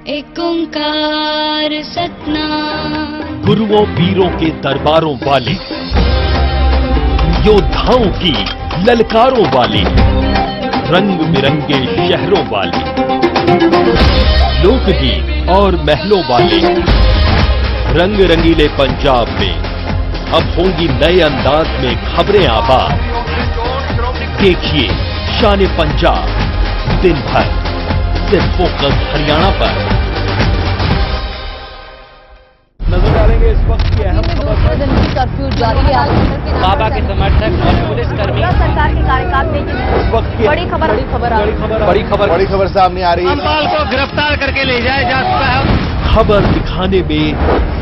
एक ओंकार सतनाम। गुरुओं पीरों के दरबारों वाले, योद्धाओं की ललकारों वाले, रंग बिरंगे शहरों वाले, लोकगीत और महलों वाले, रंग रंगीले पंजाब में अब होंगी नए अंदाज में खबरें आबाद। देखिए शान पंजाब दिन भर सिर्फ फोकस हरियाणा पर। नजर डालेंगे इस वक्त की अहम खबर पर। दिन की कर्फ्यू जारी है। बाबा के समर्थक और पुलिसकर्मी सरकार के कार्यकाल में इस वक्त की बड़ी खबर सामने आ रही है। अम्बाल को गिरफ्तार करके ले जाया जा चुका है। खबर दिखाने में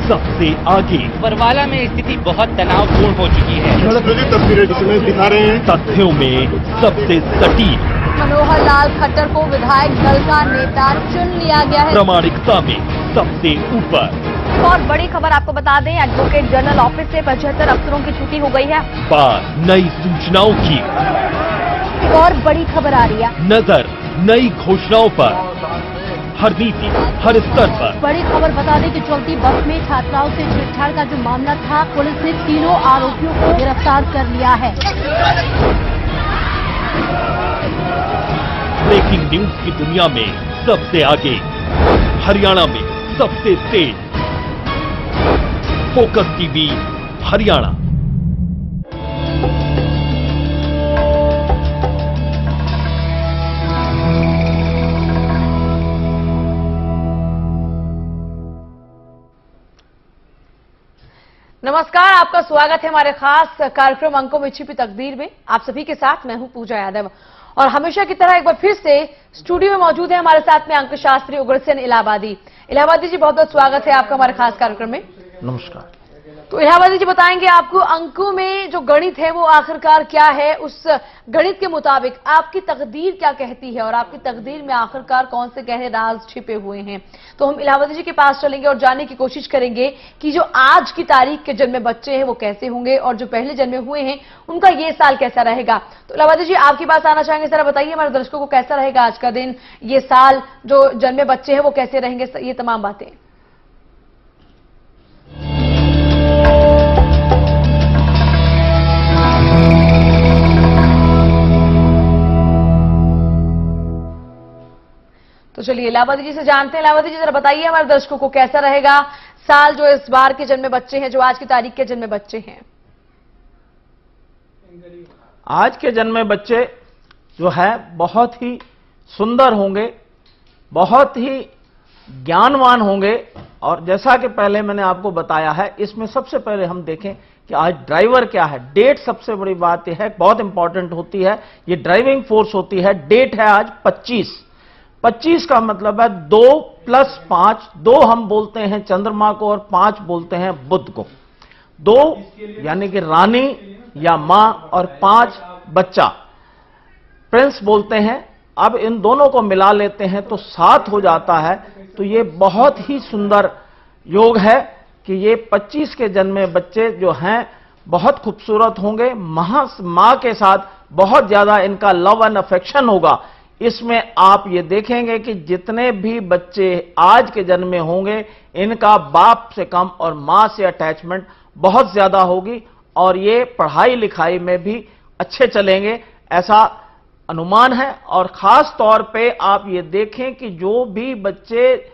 सबसे आगे, बरवाला में स्थिति बहुत तनावपूर्ण हो चुकी है। तस्वीरें दिखा रहे हैं। तथ्यों में सबसे सटीक, मनोहर लाल खट्टर को विधायक दल का नेता चुन लिया गया है। प्रामाणिकता में सबसे ऊपर। और बड़ी खबर आपको बता दें, एडवोकेट जनरल ऑफिस से 75 अफसरों की छुट्टी हो गई है। बात नई सूचनाओं की, और बड़ी खबर आ रही है। नजर नई घोषणाओं पर, हर नीति हर स्तर पर। बड़ी खबर बता दें कि चलती बस में छात्राओं से छेड़छाड़ का जो मामला था, पुलिस ने तीनों आरोपियों को गिरफ्तार कर लिया है। ब्रेकिंग न्यूज की दुनिया में सबसे आगे, हरियाणा में सबसे तेज, फोकस टीवी हरियाणा। नमस्कार, आपका स्वागत है हमारे खास कार्यक्रम अंकों में छिपी तकदीर में। आप सभी के साथ मैं हूं पूजा यादव और हमेशा की तरह एक बार फिर से स्टूडियो में मौजूद है हमारे साथ में अंक शास्त्री उग्रसेन इलाहाबादी। इलाहाबादी जी, बहुत बहुत स्वागत है आपका हमारे खास कार्यक्रम में। नमस्कार। तो इलाहाबादी जी बताएंगे आपको अंकों में जो गणित है वो आखिरकार क्या है, उस गणित के मुताबिक आपकी तकदीर क्या कहती है और आपकी तकदीर में आखिरकार कौन से गहरे राज छिपे हुए हैं। तो हम इलाहाबादी जी के पास चलेंगे और जानने की कोशिश करेंगे कि जो आज की तारीख के जन्मे बच्चे हैं वो कैसे होंगे और जो पहले जन्मे हुए हैं उनका ये साल कैसा रहेगा। तो इलाहाबादी जी आपके पास आना चाहेंगे, जरा बताइए हमारे दर्शकों को कैसा रहेगा आज का दिन, ये साल, जो जन्मे बच्चे हैं वो कैसे रहेंगे, ये तमाम बातें। तो चलिए इलाहाबादी जी से जानते हैं। इलाहाबादी जी जरा बताइए हमारे दर्शकों को कैसा रहेगा साल, जो इस बार के जन्मे बच्चे हैं, जो आज की तारीख के जन्मे बच्चे हैं। आज के जन्मे बच्चे जो है बहुत ही सुंदर होंगे, बहुत ही ज्ञानवान होंगे। और जैसा कि पहले मैंने आपको बताया है, इसमें सबसे पहले हम देखें कि आज ड्राइवर क्या है। डेट सबसे बड़ी बात यह है, बहुत इंपॉर्टेंट होती है, ये ड्राइविंग फोर्स होती है। डेट है आज 25 का मतलब है 2 + 5। 2 हम बोलते हैं चंद्रमा को और 5 बोलते हैं बुध को। 2 यानी कि रानी या मां और 5 बच्चा, प्रिंस बोलते हैं। अब इन दोनों को मिला लेते हैं तो 7 हो जाता है। तो ये बहुत ही सुंदर योग है कि ये 25 के जन्मे बच्चे जो हैं बहुत खूबसूरत होंगे। मां के साथ बहुत ज्यादा इनका लव एंड अफेक्शन होगा। इसमें आप ये देखेंगे कि जितने भी बच्चे आज के जन्मे होंगे, इनका बाप से कम और मां से अटैचमेंट बहुत ज्यादा होगी और ये पढ़ाई लिखाई में भी अच्छे चलेंगे, ऐसा अनुमान है। और खास तौर पे आप ये देखें कि जो भी बच्चे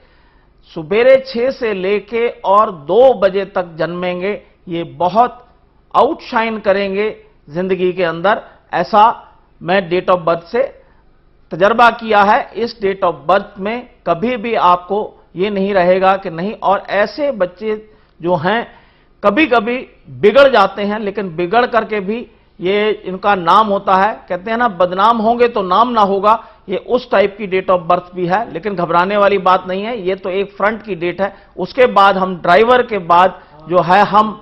सुबेरे 6 से लेके और 2 बजे तक जन्मेंगे, ये बहुत आउटशाइन करेंगे जिंदगी के अंदर। ऐसा मैं डेट ऑफ बर्थ से तजर्बा किया है। इस डेट ऑफ बर्थ में कभी भी आपको ये नहीं रहेगा कि नहीं। और ऐसे बच्चे जो हैं कभी कभी बिगड़ जाते हैं, लेकिन बिगड़ करके भी ये इनका नाम होता है। कहते हैं ना, बदनाम होंगे तो नाम ना होगा। ये उस टाइप की डेट ऑफ बर्थ भी है, लेकिन घबराने वाली बात नहीं है। ये तो एक फ्रंट की डेट है। उसके बाद हम ड्राइवर के बाद जो है हम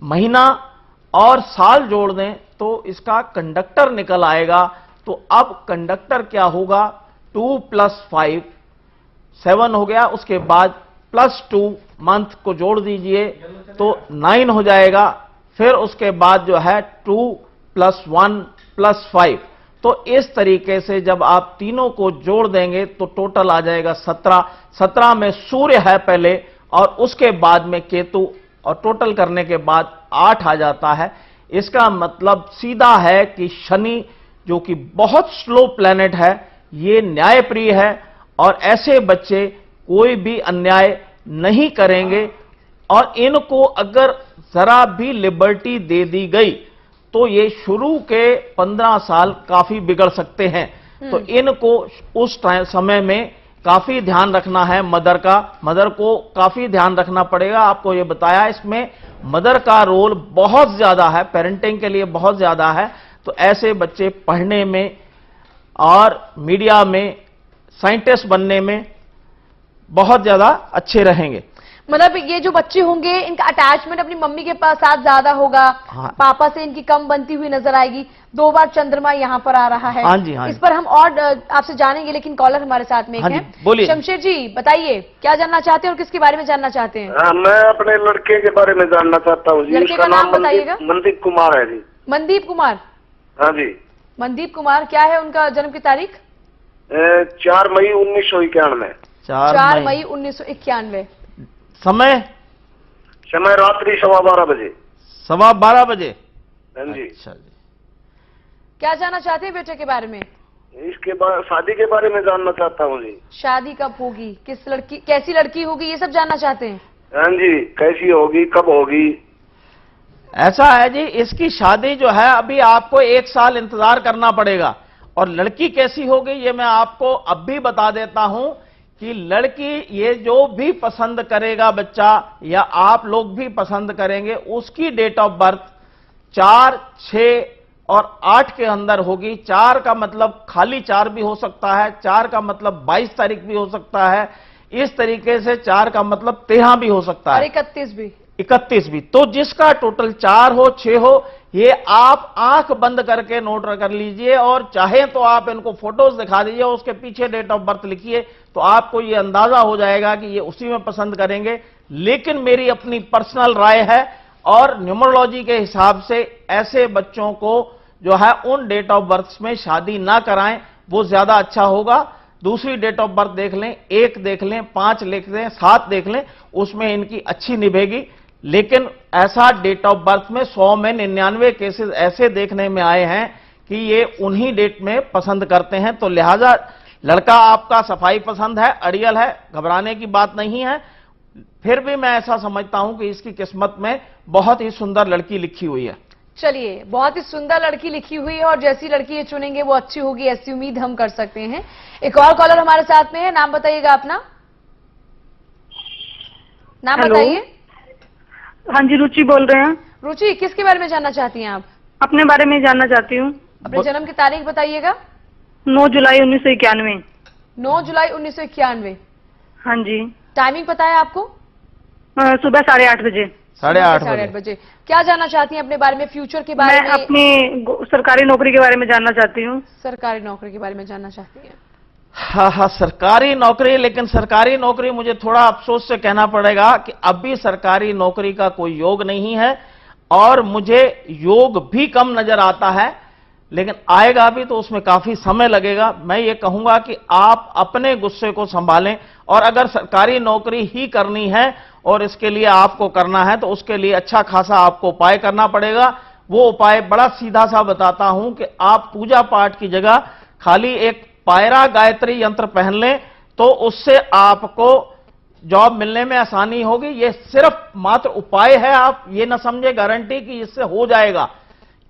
महीना और साल जोड़ दें तो इसका कंडक्टर निकल आएगा। तो अब कंडक्टर क्या होगा, 2 + 5 7 हो गया। उसके बाद +2 मंथ को जोड़ दीजिए तो 9 हो जाएगा। फिर उसके बाद जो है 2 + 1 + 5 तो इस तरीके से जब आप तीनों को जोड़ देंगे तो टोटल आ जाएगा 17। 17 में सूर्य है पहले और उसके बाद में केतु, और टोटल करने के बाद 8 आ जाता है। इसका मतलब सीधा है कि शनि जो कि बहुत स्लो प्लैनेट है, ये न्यायप्रिय है और ऐसे बच्चे कोई भी अन्याय नहीं करेंगे, और इनको अगर जरा भी लिबर्टी दे दी गई तो ये शुरू के 15 साल काफी बिगड़ सकते हैं। तो इनको उस समय में काफी ध्यान रखना है। मदर को काफी ध्यान रखना पड़ेगा। आपको ये बताया इसमें मदर का रोल बहुत ज्यादा है, पेरेंटिंग के लिए बहुत ज्यादा है। तो ऐसे बच्चे पढ़ने में और मीडिया में, साइंटिस्ट बनने में बहुत ज्यादा अच्छे रहेंगे। मतलब ये जो बच्चे होंगे इनका अटैचमेंट अपनी मम्मी के पास साथ ज्यादा होगा। हाँ। पापा से इनकी कम बनती हुई नजर आएगी। 2 बार चंद्रमा यहाँ पर आ रहा है। हाँ जी, हाँ इस जी। पर हम और आपसे जानेंगे, लेकिन कॉलर हमारे साथ में एक हाँ जी, है। बोलिए। शमशेर जी बताइए, क्या जानना चाहते हैं और किसके बारे में जानना चाहते हैं? हाँ, मैं अपने लड़के के बारे में जानना चाहता हूँ जी। लड़के उसका का नाम बताइएगा। मनदीप कुमार है जी। मनदीप कुमार। हाँ जी। मनदीप कुमार, क्या है उनका जन्म की तारीख? 4 मई 1991। 4 मई 1991। समय रात्रि 12:15 बजे। 12:15 बजे। हाँ जी। अच्छा जी। क्या जानना चाहते हैं बेटे के बारे में? इसके बाद शादी के बारे में जानना चाहता हूँ जी। शादी कब होगी, किस लड़की, कैसी लड़की होगी, ये सब जानना चाहते हैं? हाँ जी, कैसी होगी, कब होगी? ऐसा है जी, इसकी शादी जो है अभी आपको 1 साल इंतजार करना पड़ेगा। और लड़की कैसी होगी ये मैं आपको अब भी बता देता हूं कि लड़की ये जो भी पसंद करेगा बच्चा, या आप लोग भी पसंद करेंगे, उसकी डेट ऑफ बर्थ 4, 6 और 8 के अंदर होगी। 4 का मतलब खाली 4 भी हो सकता है, 4 का मतलब 22 तारीख भी हो सकता है, इस तरीके से 4 का मतलब 13 भी हो सकता और है, 31 भी। तो जिसका टोटल 4 हो, 6 हो, ये आप आंख बंद करके नोट कर लीजिए। और चाहे तो आप इनको फोटोज दिखा दीजिए, उसके पीछे डेट ऑफ बर्थ लिखिए, तो आपको ये अंदाजा हो जाएगा कि ये उसी में पसंद करेंगे। लेकिन मेरी अपनी पर्सनल राय है, और न्यूमरोलॉजी के हिसाब से ऐसे बच्चों को जो है उन डेट ऑफ बर्थ में शादी ना कराएं, वो ज्यादा अच्छा होगा। दूसरी डेट ऑफ बर्थ देख लें, 1 देख लें, 5 देख लें, 7 देख लें, उसमें इनकी अच्छी निभेगी। लेकिन ऐसा डेट ऑफ बर्थ में 100 में 99 केसेस ऐसे देखने में आए हैं कि ये उन्हीं डेट में पसंद करते हैं। तो लिहाजा लड़का आपका सफाई पसंद है, अड़ियल है, घबराने की बात नहीं है। फिर भी मैं ऐसा समझता हूं कि इसकी किस्मत में बहुत ही सुंदर लड़की लिखी हुई है। चलिए, बहुत ही सुंदर लड़की लिखी हुई है और जैसी लड़की ये चुनेंगे वो अच्छी होगी, ऐसी उम्मीद हम कर सकते हैं। एक और कॉलर हमारे साथ में है, नाम बताइएगा अपना। नाम हेलो। बताइए। हाँ जी, रुचि बोल रहे हैं। रुचि, किसके बारे में जानना चाहती हैं आप? अपने बारे में जानना चाहती हूँ। अपने जन्म की तारीख बताइएगा। 9 जुलाई 1991। 9 जुलाई 1991। हाँ जी। टाइमिंग पता है आपको? सुबह 8:30 बजे। 8:30 बजे। क्या जानना चाहती हैं अपने बारे में, फ्यूचर के बारे मैं में? अपनी सरकारी नौकरी के बारे में जानना चाहती हूँ। सरकारी नौकरी के बारे में जानना चाहती हैं? हाँ, सरकारी नौकरी। लेकिन सरकारी नौकरी मुझे थोड़ा अफसोस से कहना पड़ेगा कि अभी सरकारी नौकरी का कोई योग नहीं है, और मुझे योग भी कम नजर आता है, लेकिन आएगा भी तो उसमें काफी समय लगेगा। मैं ये कहूंगा कि आप अपने गुस्से को संभालें, और अगर सरकारी नौकरी ही करनी है और इसके लिए आपको करना है तो उसके लिए अच्छा खासा आपको उपाय करना पड़ेगा। वो उपाय बड़ा सीधा सा बताता हूं कि आप पूजा पाठ की जगह खाली एक पायरा गायत्री यंत्र पहन लें, तो उससे आपको जॉब मिलने में आसानी होगी। ये सिर्फ मात्र उपाय है, आप ये ना समझे गारंटी कि इससे हो जाएगा,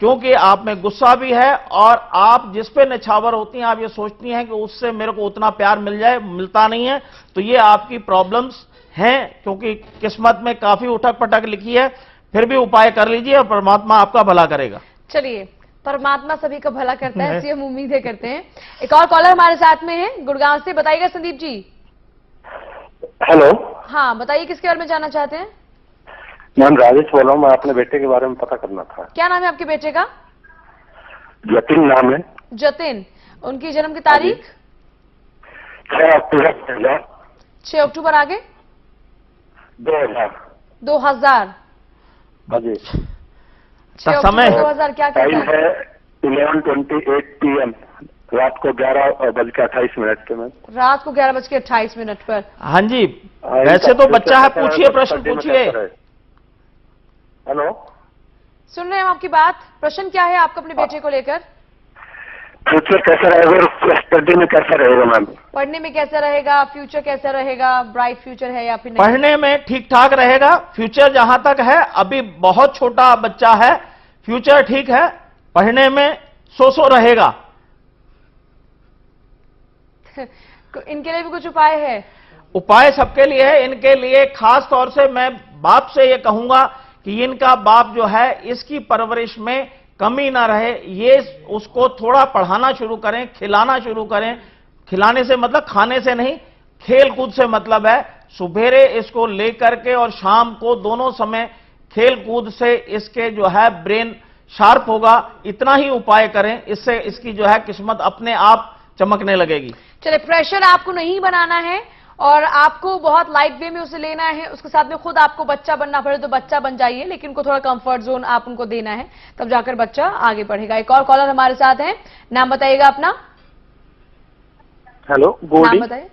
क्योंकि आप में गुस्सा भी है और आप जिस पे निछावर होती हैं, आप ये सोचती हैं कि उससे मेरे को उतना प्यार मिल जाए, मिलता नहीं है। तो ये आपकी प्रॉब्लम्स हैं, क्योंकि किस्मत में काफी उठक पटक लिखी है। फिर भी उपाय कर लीजिए और परमात्मा आपका भला करेगा। चलिए, परमात्मा सभी का भला करता है, ऐसी हम उम्मीदें करते हैं। एक और कॉलर हमारे साथ में है, गुड़गांव से। बताइएगा संदीप जी। हेलो हाँ, बताइए किसके बारे में जानना चाहते हैं? मैम, राजेश बोल रहा हूँ। मैं अपने बेटे के बारे में पता करना था। क्या नाम है आपके बेटे का? जतिन नाम है। जतिन। उनकी जन्म की तारीख? 6 अक्टूबर 6 अक्टूबर। आगे? 2000 बजे। 6 अक्टूबर 2000 क्या कहता टाइम है? है 11:28 PM, रात को 11:28 पे मैम। रात को 11:28 पर। हाँ जी, वैसे तो बच्चा है, पूछिए, प्रश्न पूछिए। हेलो, सुन रहे हैं हम आपकी बात। प्रश्न क्या है आपका अपने बेटे को लेकर? फ्यूचर कैसा रहेगा, स्टडी में कैसा रहेगा मैम? पढ़ने में कैसा रहेगा, फ्यूचर कैसा रहेगा, ब्राइट फ्यूचर है या फिर नहीं? पढ़ने में ठीक ठाक रहेगा। फ्यूचर जहां तक है, अभी बहुत छोटा बच्चा है, फ्यूचर ठीक है, पढ़ने में सो रहेगा। इनके लिए भी कुछ उपाय है? उपाय सबके लिए है, इनके लिए खास तौर से मैं बाप से ये कहूंगा कि इनका बाप जो है इसकी परवरिश में कमी ना रहे, ये उसको थोड़ा पढ़ाना शुरू करें, खिलाना शुरू करें। खिलाने से मतलब खाने से नहीं, खेल कूद से मतलब है। सुबेरे इसको लेकर के और शाम को दोनों समय खेल कूद से इसके जो है ब्रेन शार्प होगा। इतना ही उपाय करें, इससे इसकी जो है किस्मत अपने आप चमकने लगेगी। चले, प्रेशर आपको नहीं बनाना है और आपको बहुत लाइट वे में उसे लेना है। उसके साथ में खुद आपको बच्चा बनना पड़े तो बच्चा बन जाइए, लेकिन उनको थोड़ा कंफर्ट जोन आप उनको देना है, तब जाकर बच्चा आगे बढ़ेगा। एक और कॉलर हमारे साथ हैं, नाम बताइएगा अपना। हेलो, नाम गोल्डी। बताइए।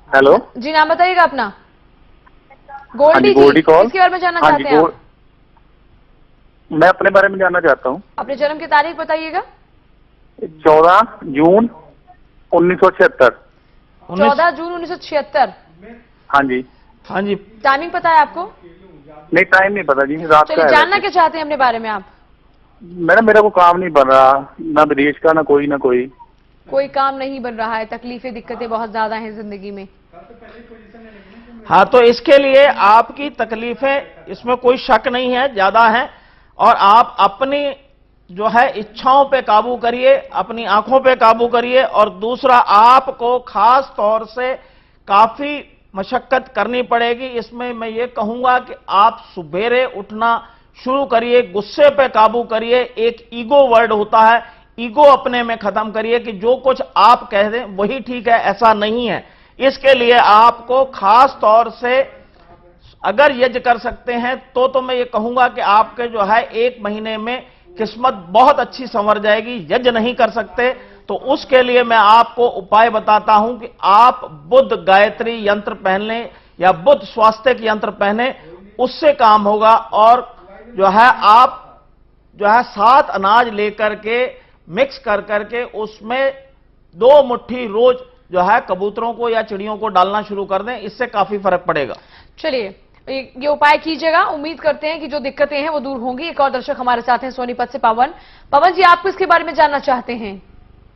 हेलो जी, नाम बताइएगा अपना। गोल्डी गोल्डी जी, कौन? किसके बारे में जानना चाहते हैं आप? मैं अपने बारे में जानना चाहता हूँ। अपने जन्म की तारीख बताइएगा। 14 जून 1976। 14 जून 1976। हाँ जी। हाँ जी, टाइमिंग पता है आपको? नहीं, टाइम नहीं पता जी, रात का चलिए, है जानना वैसे। क्या चाहते हैं अपने बारे में आप? मैडम, मेरा को काम नहीं बन रहा, ना विदेश का, ना कोई। कोई काम नहीं बन रहा है, तकलीफें दिक्कतें बहुत ज्यादा हैं जिंदगी में। हाँ, तो इसके लिए आपकी तकलीफें, इसमें कोई शक नहीं है, ज्यादा है। और आप अपनी जो है इच्छाओं पे काबू करिए, अपनी आंखों पे काबू करिए। और दूसरा, आपको खास तौर से काफी मशक्कत करनी पड़ेगी। इसमें मैं ये कहूंगा कि आप सुबेरे उठना शुरू करिए, गुस्से पे काबू करिए। एक ईगो वर्ड होता है, ईगो अपने में खत्म करिए कि जो कुछ आप कह दें वही ठीक है, ऐसा नहीं है। इसके लिए आपको खास तौर से अगर यज्ञ कर सकते हैं तो मैं ये कहूंगा कि आपके जो है 1 महीने में किस्मत बहुत अच्छी संवर जाएगी। यज्ञ नहीं कर सकते तो उसके लिए मैं आपको उपाय बताता हूं कि आप बुद्ध गायत्री यंत्र पहन लें या बुद्ध स्वास्थ्य यंत्र पहने, उससे काम होगा। और जो है आप जो है 7 अनाज लेकर के मिक्स कर करके उसमें 2 मुट्ठी रोज जो है कबूतरों को या चिड़ियों को डालना शुरू कर दें, इससे काफी फर्क पड़ेगा। चलिए, ये उपाय कीजिएगा। उम्मीद करते हैं कि जो दिक्कतें हैं वो दूर होंगी। एक और दर्शक हमारे साथ हैं सोनीपत से, पवन। पवन जी, आपको इसके बारे में जानना चाहते हैं?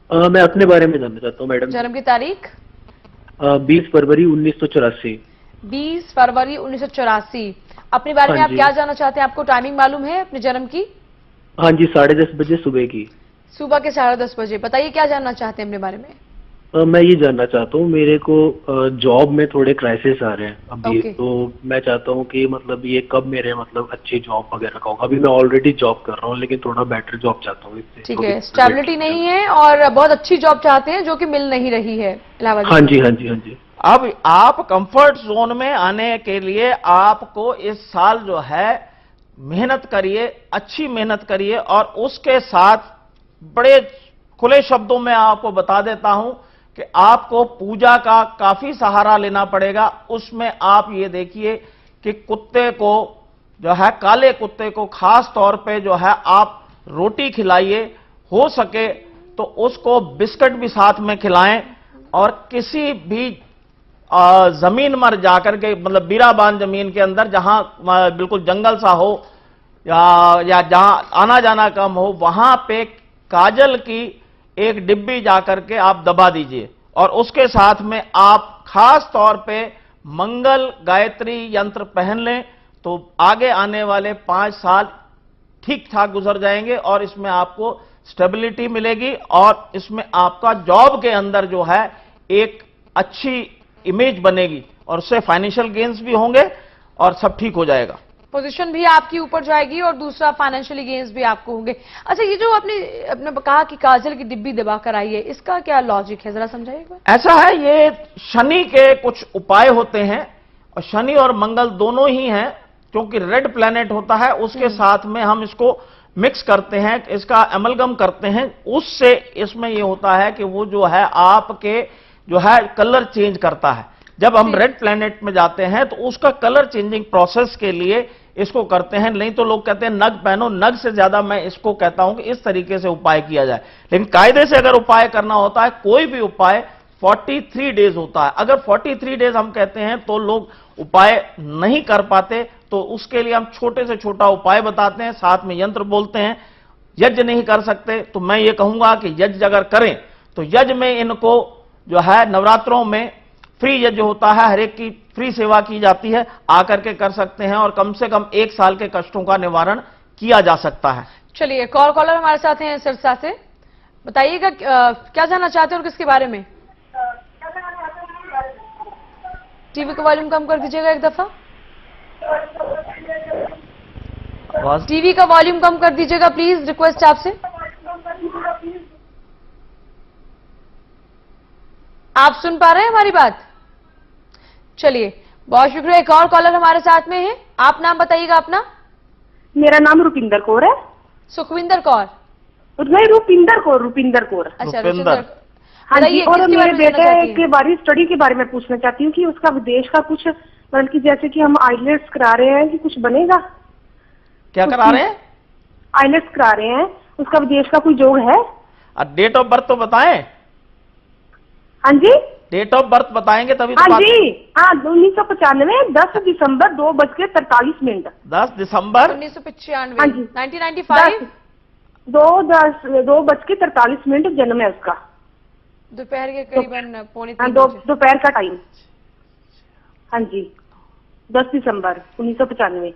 मैं अपने बारे में जानना चाहता हूँ मैडम। जन्म की तारीख? 20 फरवरी 1984। 20 फरवरी 1984। अपने बारे में हाँ आप जी। क्या जानना चाहते हैं? आपको टाइमिंग मालूम है अपने जन्म की? हाँ जी, 10:30 बजे सुबह की। सुबह के 10:30 बजे। बताइए क्या जानना चाहते हैं अपने बारे में? मैं ये जानना चाहता हूँ, मेरे को जॉब में थोड़े क्राइसिस आ रहे हैं अभी। ओके। तो मैं चाहता हूँ कि मतलब ये कब मेरे मतलब अच्छी जॉब वगैरह का होगा। अभी मैं ऑलरेडी जॉब कर रहा हूँ, लेकिन थोड़ा बेटर जॉब चाहता हूँ इससे। ठीक है, स्टेबिलिटी नहीं है और बहुत अच्छी जॉब चाहते हैं जो कि मिल नहीं रही है इलाहाबाद। हाँ जी, हाँ जी, हाँ जी। अब आप कंफर्ट जोन में आने के लिए आपको इस साल जो है मेहनत करिए, अच्छी मेहनत करिए। और उसके साथ बड़े खुले शब्दों में आपको बता देता हूं कि आपको पूजा का काफी सहारा लेना पड़ेगा। उसमें आप ये देखिए कि कुत्ते को जो है, काले कुत्ते को खास तौर पे जो है आप रोटी खिलाइए, हो सके तो उसको बिस्किट भी साथ में खिलाएं। और किसी भी जमीन पर जाकर के, मतलब बीराबान जमीन के अंदर जहां बिल्कुल जंगल सा हो या जहां आना जाना कम हो, वहां पे काजल की एक डिब्बी जाकर के आप दबा दीजिए। और उसके साथ में आप खास तौर पे मंगल गायत्री यंत्र पहन लें, तो आगे आने वाले 5 साल ठीक ठाक गुजर जाएंगे। और इसमें आपको स्टेबिलिटी मिलेगी और इसमें आपका जॉब के अंदर जो है एक अच्छी इमेज बनेगी और उससे फाइनेंशियल गेन्स भी होंगे और सब ठीक हो जाएगा। पोजीशन भी आपकी ऊपर जाएगी और दूसरा फाइनेंशियली गेन्स भी आपको होंगे। अच्छा, ये जो आपने कहा कि काजल की डिब्बी दबा कर आई है, इसका क्या लॉजिक है, जरा समझाइएगा। ऐसा है, ये शनि के कुछ उपाय होते हैं और शनि और मंगल दोनों ही हैं, क्योंकि रेड प्लैनेट होता है, उसके साथ में हम इसको मिक्स करते हैं, इसका एमलगम करते हैं, उससे इसमें ये होता है कि वो जो है आपके जो है कलर चेंज करता है। जब हम रेड प्लैनेट में जाते हैं तो उसका कलर चेंजिंग प्रोसेस के लिए इसको करते हैं। नहीं तो लोग कहते हैं नग पहनो, नग से ज्यादा मैं इसको कहता हूं कि इस तरीके से उपाय किया जाए। लेकिन कायदे से अगर उपाय करना होता है, कोई भी उपाय 43 डेज होता है। अगर 43 डेज हम कहते हैं तो लोग उपाय नहीं कर पाते, तो उसके लिए हम छोटे से छोटा उपाय बताते हैं, साथ में यंत्र बोलते हैं। यज्ञ नहीं कर सकते तो मैं ये कहूंगा कि यज्ञ अगर करें तो यज्ञ में इनको जो है नवरात्रों में फ्री यज्ञ होता है, हर एक की फ्री सेवा की जाती है, आकर के कर सकते हैं और कम से कम 1 साल के कष्टों का निवारण किया जा सकता है। चलिए, एक और कॉलर हमारे साथ हैं सिरसा से। बताइएगा क्या जानना चाहते हैं और किसके बारे में? टीवी का वॉल्यूम कम कर दीजिएगा एक दफा। टीवी का वॉल्यूम कम कर दीजिएगा प्लीज, रिक्वेस्ट आपसे। आप सुन पा रहे हैं हमारी बात? चलिए, बहुत शुक्रिया। एक और कॉलर हमारे साथ में है, आप नाम बताइएगा अपना। मेरा नाम रुपिंदर कौर है। सुखविंदर कौर? नहीं, रुपिंदर कौर। अच्छा, रुपिंदर। हाँ जी। और किसके मेरे बारे में जानना चाहती बेटे हैं? के बारे स्टडी के बारे में पूछना चाहती हूँ कि उसका विदेश का कुछ, मतलब कि जैसे कि हम आइलेट्स करा रहे हैं कि कुछ बनेगा। क्या करा रहे हैं? आइलेट्स करा रहे हैं, उसका विदेश का कोई जोग है? डेट ऑफ बर्थ तो बताएं। हाँ जी, डेट ऑफ बर्थ बताएंगे तभी तो हाँ बात। जी, हाँ 1995 10 दिसंबर 2:43। 10 दिसंबर 1995। हाँ जी। 1995 2:43 जन्म है उसका। दोपहर के करीबन पौने हाँ, 3 बजे। दोपहर का टाइम। हाँ जी, 10 दिसंबर 1995।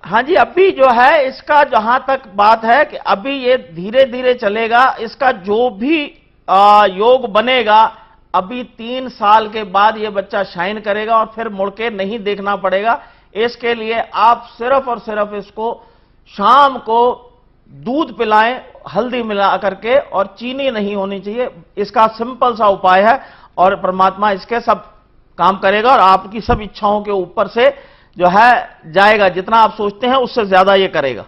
हाँ जी, अभी जो है इसका जहां तक बात है कि अभी ये धीरे धीरे चलेगा। इसका जो भी योग बनेगा, अभी 3 साल के बाद ये बच्चा शाइन करेगा और फिर मुड़ के नहीं देखना पड़ेगा। इसके लिए आप सिर्फ और सिर्फ इसको शाम को दूध पिलाएं, हल्दी मिला करके, और चीनी नहीं होनी चाहिए। इसका सिंपल सा उपाय है और परमात्मा इसके सब काम करेगा और आपकी सब इच्छाओं के ऊपर से जो है जाएगा। जितना आप सोचते हैं उससे ज्यादा ये करेगा।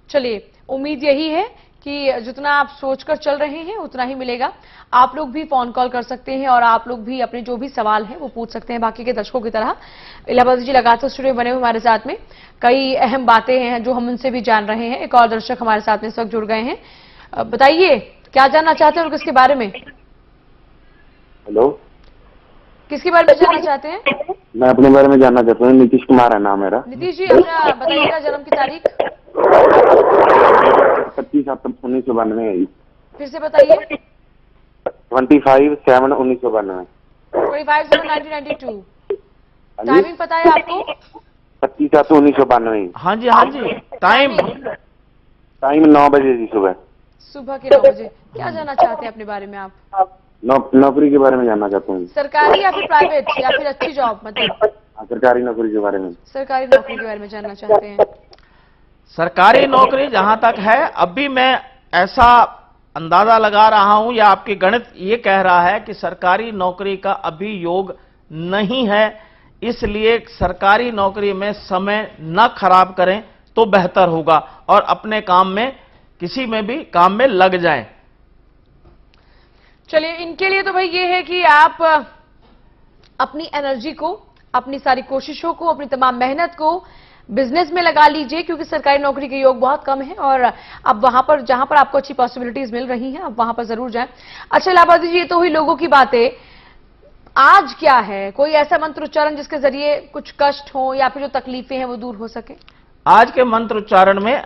चलिए, उम्मीद यही है कि जितना आप सोचकर चल रहे हैं उतना ही मिलेगा। आप लोग भी फोन कॉल कर सकते हैं और आप लोग भी अपने जो भी सवाल हैं वो पूछ सकते हैं बाकी के दर्शकों की तरह। इलाहाबाद जी लगातार स्टूडियो बने हुए हमारे साथ में, कई अहम बातें हैं जो हम उनसे भी जान रहे हैं। एक और दर्शक हमारे साथ में इस वक्त जुड़ गए हैं। बताइए, क्या जानना चाहते हैं और किसके बारे में? हेलो, किसके बारे में जानना चाहते हैं? मैं अपने बारे में जानना चाहता हूँ। नीतीश कुमार है नाम मेरा। नीतीश जी, अपना बताइएगा जन्म की तारीख। 25/7/1992। फिर से बताइए। 25/7/1992। 25/7/1992। टाइमिंग पता है आपको? 25/7/1992। हाँ जी, हाँ जी। टाइम 9 बजे जी, सुबह के 9 बजे। क्या जानना चाहते हैं अपने बारे में आप? नौकरी के बारे में जानना चाहता हूँ। सरकारी या फिर प्राइवेट या फिर अच्छी जॉब? मतलब सरकारी नौकरी के बारे में। सरकारी नौकरी के बारे में जानना चाहते हैं। सरकारी नौकरी जहां तक है, अभी मैं ऐसा अंदाजा लगा रहा हूं या आपकी गणित ये कह रहा है कि सरकारी नौकरी का अभी योग नहीं है। इसलिए सरकारी नौकरी में समय न खराब करें तो बेहतर होगा और अपने काम में, किसी में भी काम में लग जाएं। चलिए, इनके लिए तो भाई ये है कि आप अपनी एनर्जी को, अपनी सारी कोशिशों को, अपनी तमाम मेहनत को बिजनेस में लगा लीजिए, क्योंकि सरकारी नौकरी के योग बहुत कम है और अब वहां पर जहां पर आपको अच्छी पॉसिबिलिटीज मिल रही हैं, अब वहां पर जरूर जाएं। अच्छा इलाहाबाद जी, ये तो हुई लोगों की बातें। आज क्या है, कोई ऐसा मंत्र उच्चारण जिसके जरिए कुछ कष्ट हो या फिर जो तकलीफें हैं वो दूर हो सके? आज के मंत्र उच्चारण में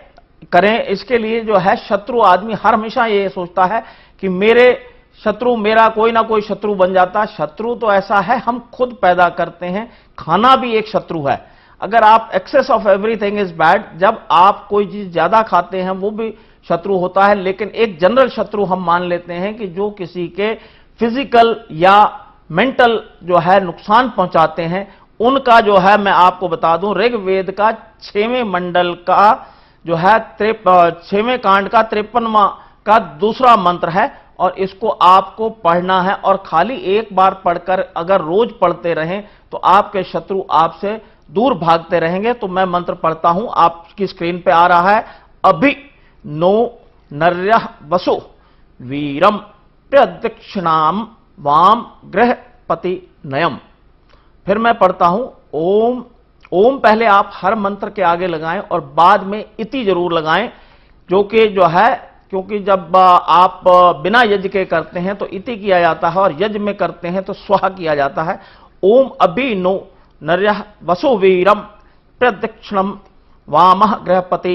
करें, इसके लिए जो है शत्रु आदमी हर हमेशा ये सोचता है कि मेरे शत्रु, मेरा कोई ना कोई शत्रु बन जाता। शत्रु तो ऐसा है हम खुद पैदा करते हैं। खाना भी एक शत्रु है। अगर आप excess of everything is bad, जब आप कोई चीज ज्यादा खाते हैं वो भी शत्रु होता है। लेकिन एक जनरल शत्रु हम मान लेते हैं कि जो किसी के फिजिकल या मेंटल जो है नुकसान पहुंचाते हैं, उनका जो है मैं आपको बता दूं, ऋग्वेद का 6वें मंडल का जो है 6वें कांड का 53वां का दूसरा मंत्र है और इसको आपको पढ़ना है और खाली एक बार पढ़कर अगर रोज पढ़ते रहें तो आपके शत्रु आपसे दूर भागते रहेंगे। तो मैं मंत्र पढ़ता हूं, आपकी स्क्रीन पे आ रहा है। अभी नो नर्यः वसु वीरम प्रदक्षिणाम वाम गृहपति नयम। फिर मैं पढ़ता हूं, ओम। ओम पहले आप हर मंत्र के आगे लगाएं और बाद में इति जरूर लगाएं, जो कि जो है, क्योंकि जब आप बिना यज्ञ के करते हैं तो इति किया जाता है और यज्ञ में करते हैं तो स्वाहा किया जाता है। ओम अभि नो नर्यः वसु वीरम प्रदक्षिणम वामः गृहपति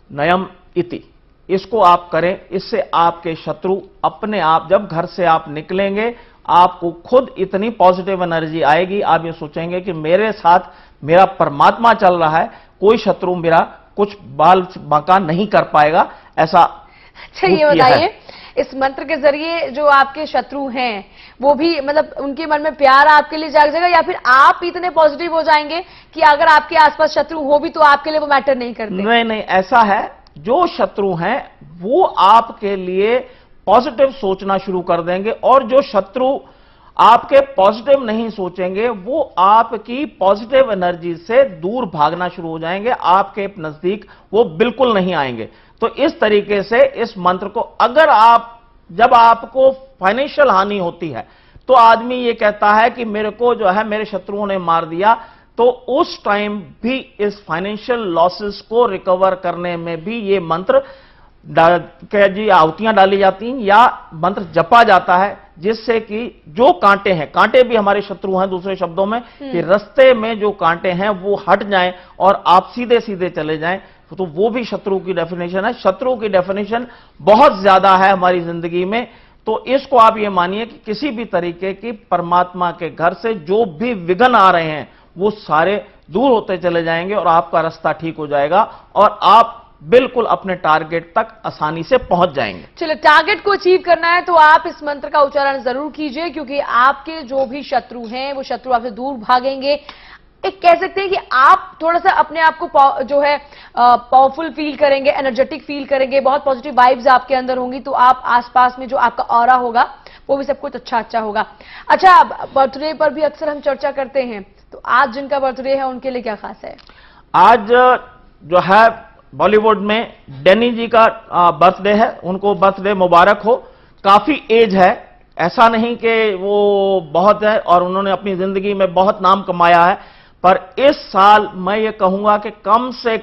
नयम इति। इसको आप करें, इससे आपके शत्रु अपने आप, जब घर से आप निकलेंगे आपको खुद इतनी पॉजिटिव एनर्जी आएगी, आप ये सोचेंगे कि मेरे साथ मेरा परमात्मा चल रहा है, कोई शत्रु मेरा कुछ बाल बांका नहीं कर पाएगा। ऐसा अच्छा, ये बताइए, इस मंत्र के जरिए जो आपके शत्रु हैं वो भी, मतलब उनके मन में प्यार आपके लिए जाग जाएगा, या फिर आप इतने पॉजिटिव हो जाएंगे कि अगर आपके आसपास शत्रु हो भी तो आपके लिए वो मैटर नहीं करते? नहीं नहीं, ऐसा है, जो शत्रु हैं वो आपके लिए पॉजिटिव सोचना शुरू कर देंगे, और जो शत्रु आपके पॉजिटिव नहीं सोचेंगे वो आपकी पॉजिटिव एनर्जी से दूर भागना शुरू हो जाएंगे, आपके नजदीक वो बिल्कुल नहीं आएंगे। तो इस तरीके से इस मंत्र को, अगर आप, जब आपको फाइनेंशियल हानि होती है तो आदमी ये कहता है कि मेरे को जो है मेरे शत्रुओं ने मार दिया, तो उस टाइम भी इस फाइनेंशियल लॉसेस को रिकवर करने में भी ये मंत्र जी आहुतियां डाली जाती हैं या मंत्र जपा जाता है, जिससे कि जो कांटे हैं, कांटे भी हमारे शत्रु हैं, दूसरे शब्दों में कि रास्ते में जो कांटे हैं वो हट जाएं और आप सीधे सीधे चले जाएं, तो वो भी शत्रु की डेफिनेशन है। शत्रु की डेफिनेशन बहुत ज्यादा है हमारी जिंदगी में, तो इसको आप ये मानिए कि किसी भी तरीके की परमात्मा के घर से जो भी विघ्न आ रहे हैं वो सारे दूर होते चले जाएंगे और आपका रास्ता ठीक हो जाएगा और आप बिल्कुल अपने टारगेट तक आसानी से पहुंच जाएंगे। चलिए, टारगेट को अचीव करना है तो आप इस मंत्र का उच्चारण जरूर कीजिए, क्योंकि आपके जो भी शत्रु हैं वो शत्रु आपसे दूर भागेंगे। एक कह सकते हैं कि आप थोड़ा सा अपने आप को जो है पावरफुल फील करेंगे, एनर्जेटिक फील करेंगे, बहुत पॉजिटिव वाइब्स आपके अंदर होंगी, तो आप आसपास में जो आपका ऑरा होगा वो भी सब कुछ अच्छा होगा। अच्छा, बर्थडे पर भी अक्सर हम चर्चा करते हैं, तो आज जिनका बर्थडे है उनके लिए क्या खास है? आज जो है बॉलीवुड में डैनी जी का बर्थडे है, उनको बर्थडे मुबारक हो। काफी एज है, ऐसा नहीं कि वो बहुत है और उन्होंने अपनी जिंदगी में बहुत नाम कमाया है, पर इस साल मैं ये कहूंगा कि कम से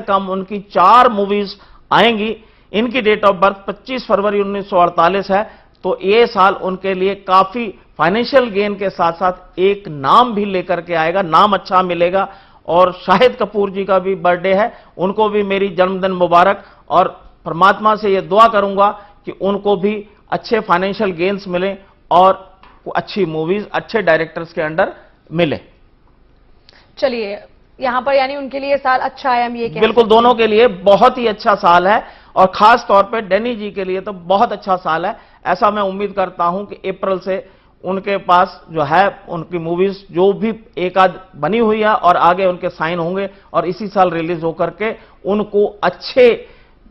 कम उनकी 4 मूवीज आएंगी। इनकी डेट ऑफ बर्थ 25 फरवरी 1948 है, तो ये साल उनके लिए काफी फाइनेंशियल गेन के साथ साथ एक नाम भी लेकर के आएगा, नाम अच्छा मिलेगा। और शाहिद कपूर जी का भी बर्थडे है, उनको भी मेरी जन्मदिन मुबारक, और परमात्मा से ये दुआ करूंगा कि उनको भी अच्छे फाइनेंशियल गेन्स मिले और अच्छी मूवीज अच्छे डायरेक्टर्स के अंडर मिले। चलिए, यहां पर यानी उनके लिए साल अच्छा है, हम ये कह बिल्कुल, दोनों के लिए बहुत ही अच्छा साल है और खास तौर पे डैनी जी के लिए तो बहुत अच्छा साल है। ऐसा मैं उम्मीद करता हूं कि अप्रैल से उनके पास जो है उनकी मूवीज जो भी एक आध बनी हुई है और आगे उनके साइन होंगे और इसी साल रिलीज होकर के उनको अच्छे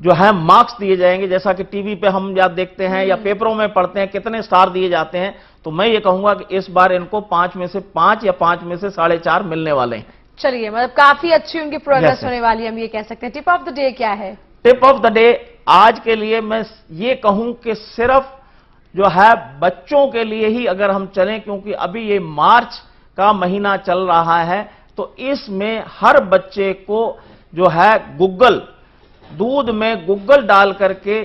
जो है मार्क्स दिए जाएंगे। जैसा कि टीवी पे हम या देखते हैं या पेपरों में पढ़ते हैं कितने स्टार दिए जाते हैं, तो मैं ये कहूंगा कि इस बार इनको 5 में से 5 या 5 में से 4.5 मिलने वाले हैं। चलिए, मतलब काफी अच्छी उनकी प्रोग्रेस होने वाली है, हम ये कह सकते हैं। टिप ऑफ द डे क्या है? टिप ऑफ द डे आज के लिए मैं ये कहूं कि सिर्फ जो है बच्चों के लिए ही अगर हम चलें, क्योंकि अभी ये मार्च का महीना चल रहा है, तो इसमें हर बच्चे को जो है दूध में गुग्गल डाल करके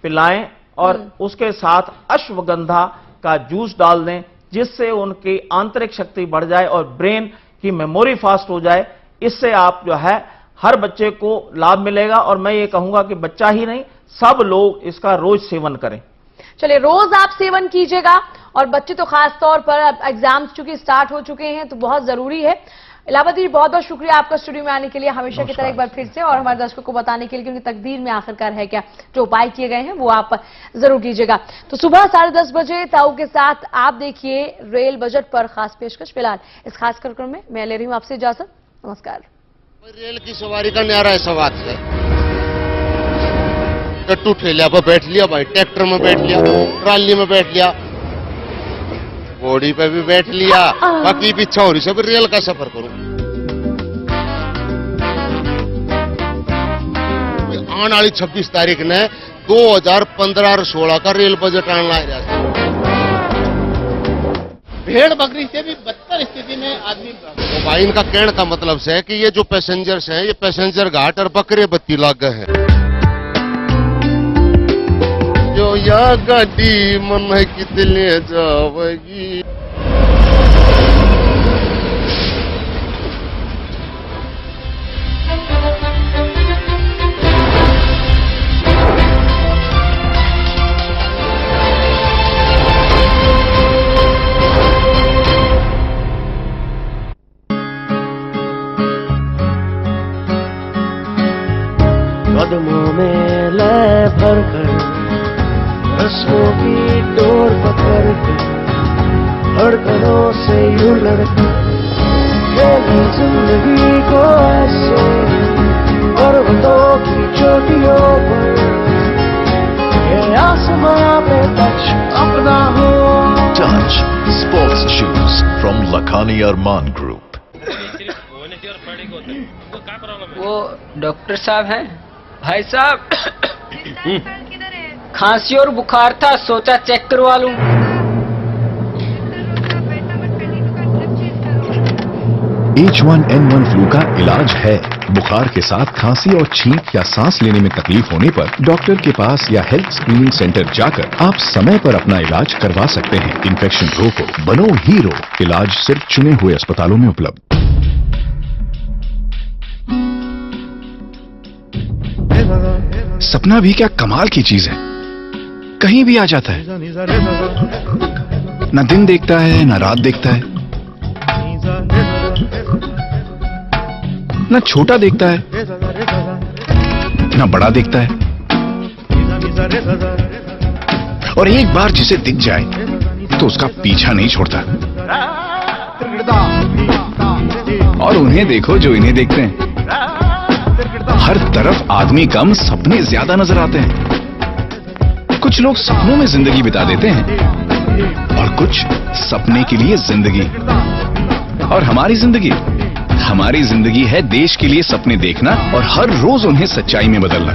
पिलाएं और उसके साथ अश्वगंधा का जूस डाल दें, जिससे उनकी आंतरिक शक्ति बढ़ जाए और ब्रेन की मेमोरी फास्ट हो जाए। इससे आप जो है हर बच्चे को लाभ मिलेगा और मैं ये कहूंगा कि बच्चा ही नहीं, सब लोग इसका रोज सेवन करें। चलिए, रोज आप सेवन कीजिएगा, और बच्चे तो खास तौर पर एग्जाम्स चूंकि स्टार्ट हो चुके हैं तो बहुत जरूरी है। इलावती जी, बहुत बहुत शुक्रिया आपका स्टूडियो में आने के लिए, हमेशा की तरह एक बार फिर से, और हमारे दर्शकों को बताने के लिए कि उनकी तकदीर में आखिरकार है क्या, जो उपाय किए गए हैं वो आप जरूर कीजिएगा। तो सुबह 10:30 बजे ताऊ के साथ आप देखिए रेल बजट पर खास पेशकश। फिलहाल इस खास कार्यक्रम में मैं ले रही हूं आपसे इजाजत। नमस्कार। रेल की सवारी का न्यारा ऐसा बात है, टट्टू ठेला पर बैठ लिया भाई, ट्रैक्टर में बैठ लिया, ट्राली में बैठ लिया, घोड़ी पे भी बैठ लिया, बाकी पीछा हो रही सब रेल का सफर करूं। आने वाली 26 तारीख ने 2015 और 16 का रेल बजट आने लग रहा है। भेड़ बकरी से भी बदतर स्थिति में आदमी। तो भाई इनका कहने का मतलब से है कि ये जो पैसेंजर्स हैं, ये पैसेंजर घाट और बकरे बत्ती लाग गए हैं। जो या गाड़ी मन है कितने जावेगी। कदमों में लय भरकर रस्मों की डोर पकड़ कर धड़कनों से यूं लड़कर खेली जिंदगी को ऐसे पर्वतों की चोटियों पर ये आसमां पे टच अपना हो। Touch Sports Shoes from Lakhani Arman Group। वो डॉक्टर साहब हैं? भाई साहब खांसी और बुखार था, सोचा चेक करवा लूं। H1N1 फ्लू का इलाज है। बुखार के साथ खांसी और छींक या सांस लेने में तकलीफ होने पर डॉक्टर के पास या हेल्थ स्क्रीनिंग सेंटर जाकर आप समय पर अपना इलाज करवा सकते हैं। इन्फेक्शन रोको, बनो हीरो। इलाज सिर्फ चुने हुए अस्पतालों में उपलब्ध। सपना भी क्या कमाल की चीज है, कहीं भी आ जाता है। न दिन देखता है न रात देखता है, न छोटा देखता है न बड़ा देखता है, और एक बार जिसे दिख जाए तो उसका पीछा नहीं छोड़ता। और उन्हें देखो जो इन्हें देखते हैं। हर तरफ आदमी कम, सपने ज्यादा नजर आते हैं। कुछ लोग सपनों में जिंदगी बिता देते हैं और कुछ सपने के लिए जिंदगी। और हमारी जिंदगी है देश के लिए सपने देखना और हर रोज उन्हें सच्चाई में बदलना।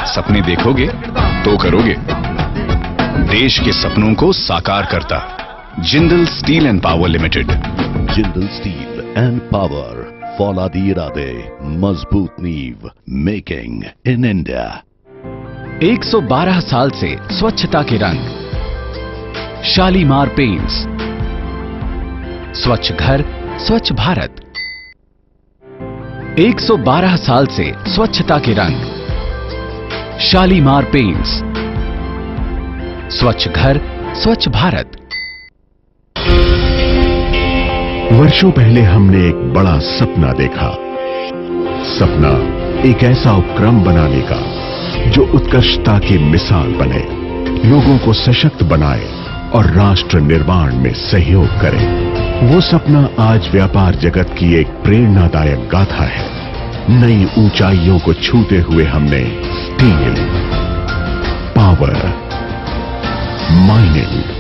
सपने देखोगे तो करोगे। देश के सपनों को साकार करता Jindal steel and power limited. Jindal steel and power, फौलादी इरादे, मजबूत नींव, मेकिंग इन इंडिया। 112 साल से स्वच्छता के रंग, शालीमार पेंट्स। स्वच्छ घर, स्वच्छ भारत। 112 साल से स्वच्छता के रंग, शालीमार पेंट्स। स्वच्छ घर, स्वच्छ भारत। वर्षों पहले हमने एक बड़ा सपना देखा। सपना एक ऐसा उपक्रम बनाने का जो उत्कृष्टता की मिसाल बने, लोगों को सशक्त बनाए और राष्ट्र निर्माण में सहयोग करे। वो सपना आज व्यापार जगत की एक प्रेरणादायक गाथा है। नई ऊंचाइयों को छूते हुए हमने स्टील, पावर, माइनिंग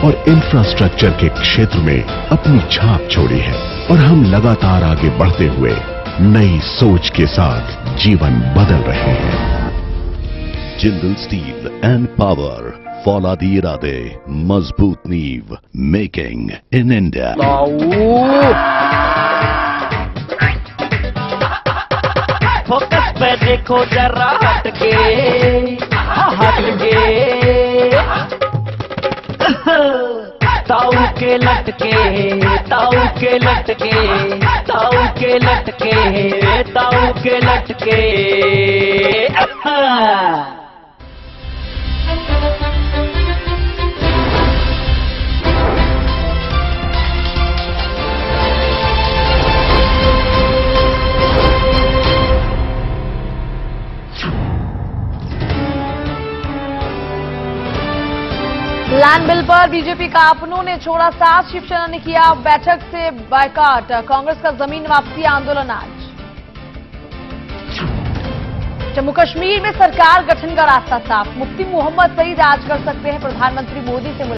और इंफ्रास्ट्रक्चर के क्षेत्र में अपनी छाप छोड़ी है। और हम लगातार आगे बढ़ते हुए नई सोच के साथ जीवन बदल रहे हैं। जिंदल स्टील एंड पावर, फौलादी इरादे, मजबूत नींव, मेकिंग इन इंडिया। फोकस पे देखो जरा हटके, ताऊ के लटके, ताऊ के लटके, ताऊ के लटके, ताऊ के लटके। लैंड बिल पर बीजेपी कारकुनों ने छोड़ा साथ, शिवसेना ने किया बैठक से बायकॉट। कांग्रेस का जमीन वापसी आंदोलन आज। जम्मू कश्मीर में सरकार गठन का रास्ता साफ, मुफ्ती मोहम्मद सईद आज कर सकते हैं प्रधानमंत्री मोदी से